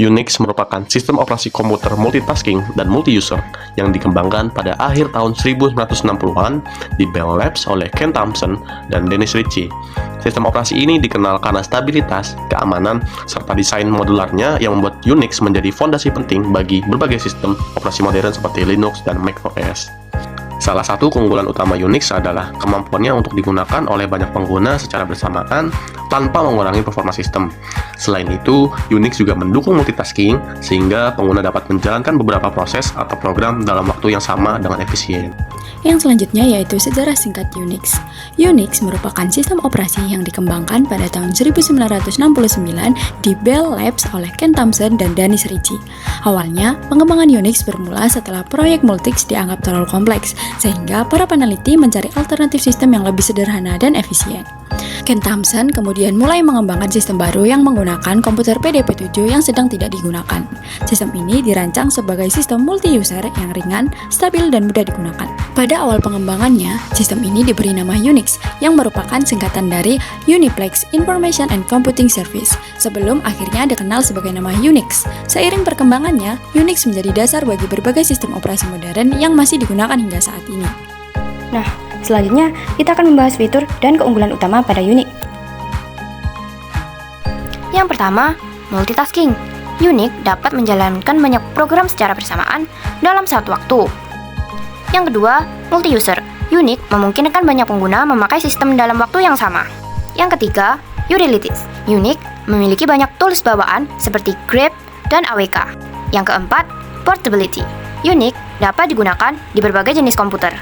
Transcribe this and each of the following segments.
Unix merupakan sistem operasi komputer multitasking dan multi-user yang dikembangkan pada akhir tahun 1960-an di Bell Labs oleh Ken Thompson dan Dennis Ritchie. Sistem operasi ini dikenal karena stabilitas, keamanan, serta desain modularnya yang membuat Unix menjadi fondasi penting bagi berbagai sistem operasi modern seperti Linux dan macOS. Salah satu keunggulan utama Unix adalah kemampuannya untuk digunakan oleh banyak pengguna secara bersamaan tanpa mengurangi performa sistem. Selain itu, Unix juga mendukung multitasking sehingga pengguna dapat menjalankan beberapa proses atau program dalam waktu yang sama dengan efisien. Yang selanjutnya yaitu sejarah singkat Unix. Unix merupakan sistem operasi yang dikembangkan pada tahun 1969 di Bell Labs oleh Ken Thompson dan Dennis Ritchie. Awalnya, pengembangan Unix bermula setelah proyek Multics dianggap terlalu kompleks, sehingga para peneliti mencari alternatif sistem yang lebih sederhana dan efisien. Ken Thompson kemudian mulai mengembangkan sistem baru yang menggunakan komputer PDP-7 yang sedang tidak digunakan. Sistem ini dirancang sebagai sistem multi-user yang ringan, stabil, dan mudah digunakan. Pada awal pengembangannya, sistem ini diberi nama Unix, yang merupakan singkatan dari Uniplex Information and Computing Service, sebelum akhirnya dikenal sebagai nama Unix. Seiring perkembangannya, Unix menjadi dasar bagi berbagai sistem operasi modern yang masih digunakan hingga saat ini. Nah, selanjutnya kita akan membahas fitur dan keunggulan utama pada Unix. Yang pertama, multitasking. Unix dapat menjalankan banyak program secara bersamaan dalam satu waktu. Yang kedua, multi-user. Unix memungkinkan banyak pengguna memakai sistem dalam waktu yang sama. Yang ketiga, utilities. Unix memiliki banyak tools bawaan seperti grep dan awk. Yang keempat, portability. Unix dapat digunakan di berbagai jenis komputer.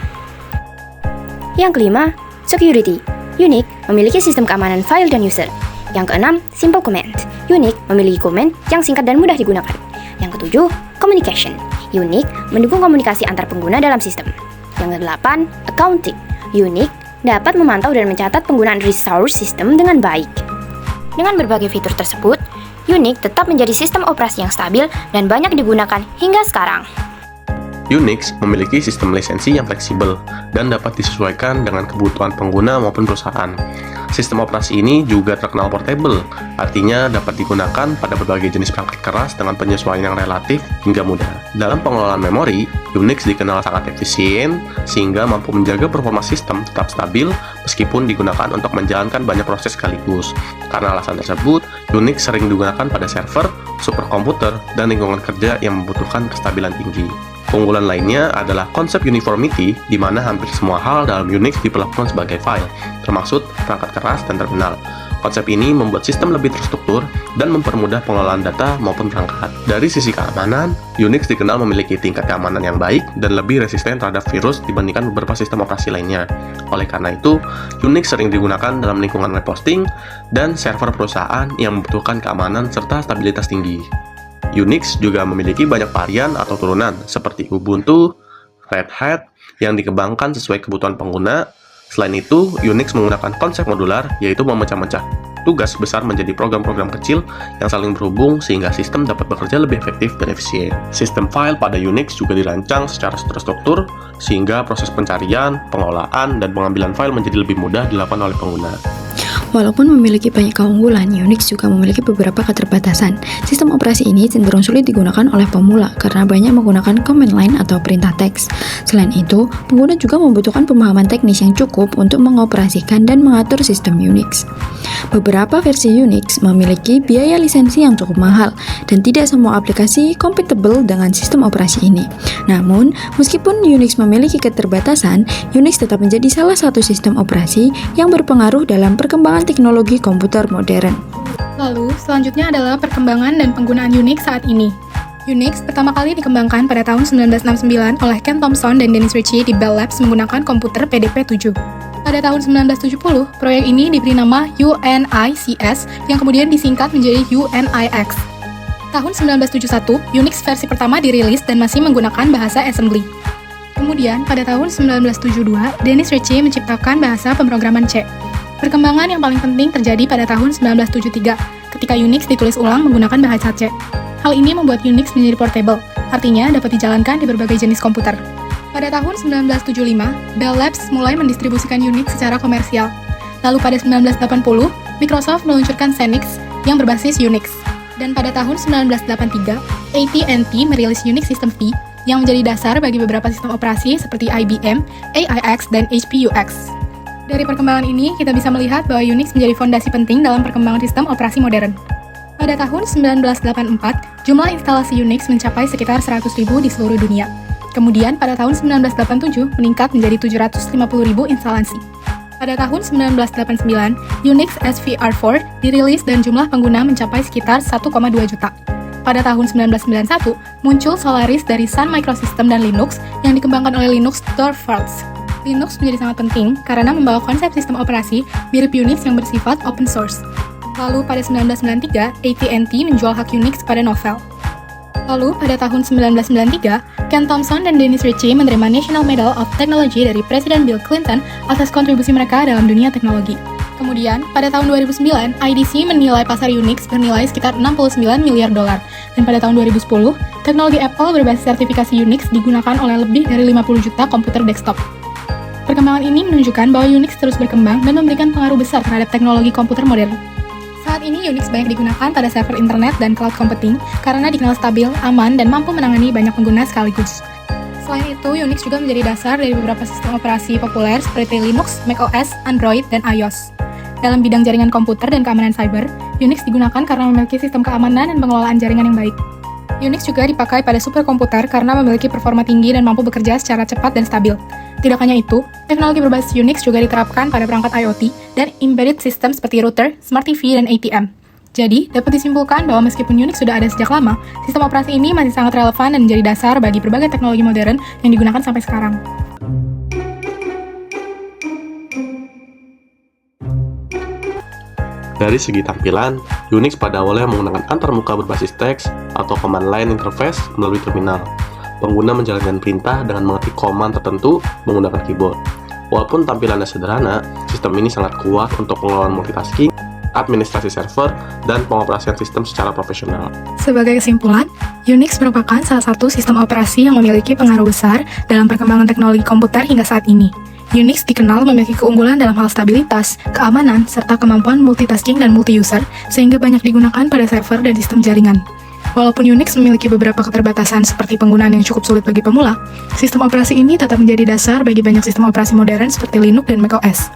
Yang kelima, security. Unix memiliki sistem keamanan file dan user. Yang keenam, simple command. Unix memiliki command yang singkat dan mudah digunakan. Yang ketujuh, communication. Unix mendukung komunikasi antar pengguna dalam sistem. Yang kedelapan, accounting. Unix dapat memantau dan mencatat penggunaan resource system dengan baik. Dengan berbagai fitur tersebut, Unix tetap menjadi sistem operasi yang stabil dan banyak digunakan hingga sekarang. Unix memiliki sistem lisensi yang fleksibel dan dapat disesuaikan dengan kebutuhan pengguna maupun perusahaan. Sistem operasi ini juga terkenal portable, artinya dapat digunakan pada berbagai jenis perangkat keras dengan penyesuaian yang relatif hingga mudah. Dalam pengelolaan memori, Unix dikenal sangat efisien sehingga mampu menjaga performa sistem tetap stabil meskipun digunakan untuk menjalankan banyak proses sekaligus. Karena alasan tersebut, Unix sering digunakan pada server, superkomputer, dan lingkungan kerja yang membutuhkan kestabilan tinggi. Keunggulan lainnya adalah konsep uniformity, di mana hampir semua hal dalam Unix diperlakukan sebagai file, termasuk perangkat keras dan terminal. Konsep ini membuat sistem lebih terstruktur dan mempermudah pengelolaan data maupun perangkat. Dari sisi keamanan, Unix dikenal memiliki tingkat keamanan yang baik dan lebih resisten terhadap virus dibandingkan beberapa sistem operasi lainnya. Oleh karena itu, Unix sering digunakan dalam lingkungan web hosting dan server perusahaan yang membutuhkan keamanan serta stabilitas tinggi. Unix juga memiliki banyak varian atau turunan seperti Ubuntu, Red Hat yang dikembangkan sesuai kebutuhan pengguna. Selain itu, Unix menggunakan konsep modular, yaitu memecah-mecah tugas besar menjadi program-program kecil yang saling berhubung sehingga sistem dapat bekerja lebih efektif dan efisien. Sistem file pada Unix juga dirancang secara terstruktur sehingga proses pencarian, pengelolaan, dan pengambilan file menjadi lebih mudah dilakukan oleh pengguna. Walaupun memiliki banyak keunggulan, Unix juga memiliki beberapa keterbatasan. Sistem operasi ini cenderung sulit digunakan oleh pemula karena banyak menggunakan command line atau perintah teks. Selain itu, pengguna juga membutuhkan pemahaman teknis yang cukup untuk mengoperasikan dan mengatur sistem Unix. Beberapa versi Unix memiliki biaya lisensi yang cukup mahal, dan tidak semua aplikasi compatible dengan sistem operasi ini. Namun, meskipun Unix memiliki keterbatasan, Unix tetap menjadi salah satu sistem operasi yang berpengaruh dalam perkembangan teknologi komputer modern. Lalu, selanjutnya adalah perkembangan dan penggunaan Unix saat ini. Unix pertama kali dikembangkan pada tahun 1969 oleh Ken Thompson dan Dennis Ritchie di Bell Labs menggunakan komputer PDP-7. Pada tahun 1970, proyek ini diberi nama UNICS yang kemudian disingkat menjadi UNIX. Tahun 1971, Unix versi pertama dirilis dan masih menggunakan bahasa assembly. Kemudian, pada tahun 1972, Dennis Ritchie menciptakan bahasa pemrograman C. Perkembangan yang paling penting terjadi pada tahun 1973, ketika Unix ditulis ulang menggunakan bahasa C. Hal ini membuat Unix menjadi portable, artinya dapat dijalankan di berbagai jenis komputer. Pada tahun 1975, Bell Labs mulai mendistribusikan Unix secara komersial. Lalu pada 1980, Microsoft meluncurkan Xenix yang berbasis Unix. Dan pada tahun 1983, AT&T merilis Unix System P yang menjadi dasar bagi beberapa sistem operasi seperti IBM, AIX, dan HP-UX. Dari perkembangan ini, kita bisa melihat bahwa Unix menjadi fondasi penting dalam perkembangan sistem operasi modern. Pada tahun 1984, jumlah instalasi Unix mencapai sekitar 100.000 di seluruh dunia. Kemudian, pada tahun 1987, meningkat menjadi 750.000 instalasi. Pada tahun 1989, Unix SVR4 dirilis dan jumlah pengguna mencapai sekitar 1,2 juta. Pada tahun 1991, muncul Solaris dari Sun Microsystems dan Linux yang dikembangkan oleh Linux Torvalds. Linux menjadi sangat penting karena membawa konsep sistem operasi mirip Unix yang bersifat open source. Lalu pada 1993, AT&T menjual hak Unix pada Novell. Lalu pada tahun 1993, Ken Thompson dan Dennis Ritchie menerima National Medal of Technology dari Presiden Bill Clinton atas kontribusi mereka dalam dunia teknologi. Kemudian, pada tahun 2009, IDC menilai pasar Unix bernilai sekitar 69 miliar dolar. Dan pada tahun 2010, teknologi Apple berbasis sertifikasi Unix digunakan oleh lebih dari 50 juta komputer desktop. Perkembangan ini menunjukkan bahwa Unix terus berkembang dan memberikan pengaruh besar terhadap teknologi komputer modern. Saat ini Unix banyak digunakan pada server internet dan cloud computing karena dikenal stabil, aman, dan mampu menangani banyak pengguna sekaligus. Selain itu, Unix juga menjadi dasar dari beberapa sistem operasi populer seperti Linux, macOS, Android, dan iOS. Dalam bidang jaringan komputer dan keamanan cyber, Unix digunakan karena memiliki sistem keamanan dan pengelolaan jaringan yang baik. Unix juga dipakai pada superkomputer karena memiliki performa tinggi dan mampu bekerja secara cepat dan stabil. Tidak hanya itu, teknologi berbasis Unix juga diterapkan pada perangkat IoT dan embedded system seperti router, smart TV, dan ATM. Jadi, dapat disimpulkan bahwa meskipun Unix sudah ada sejak lama, sistem operasi ini masih sangat relevan dan menjadi dasar bagi berbagai teknologi modern yang digunakan sampai sekarang. Dari segi tampilan, Unix pada awalnya menggunakan antarmuka berbasis teks atau command line interface melalui terminal. Pengguna menjalankan perintah dengan mengetik command tertentu menggunakan keyboard. Walaupun tampilannya sederhana, sistem ini sangat kuat untuk pengelolaan multitasking, administrasi server, dan pengoperasian sistem secara profesional. Sebagai kesimpulan, Unix merupakan salah satu sistem operasi yang memiliki pengaruh besar dalam perkembangan teknologi komputer hingga saat ini. Unix dikenal memiliki keunggulan dalam hal stabilitas, keamanan, serta kemampuan multitasking dan multi-user, sehingga banyak digunakan pada server dan sistem jaringan. Walaupun Unix memiliki beberapa keterbatasan seperti penggunaan yang cukup sulit bagi pemula, sistem operasi ini tetap menjadi dasar bagi banyak sistem operasi modern seperti Linux dan macOS.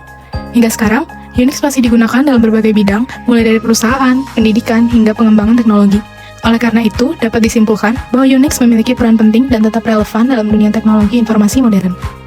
Hingga sekarang, Unix masih digunakan dalam berbagai bidang, mulai dari perusahaan, pendidikan, hingga pengembangan teknologi. Oleh karena itu, dapat disimpulkan bahwa Unix memiliki peran penting dan tetap relevan dalam dunia teknologi informasi modern.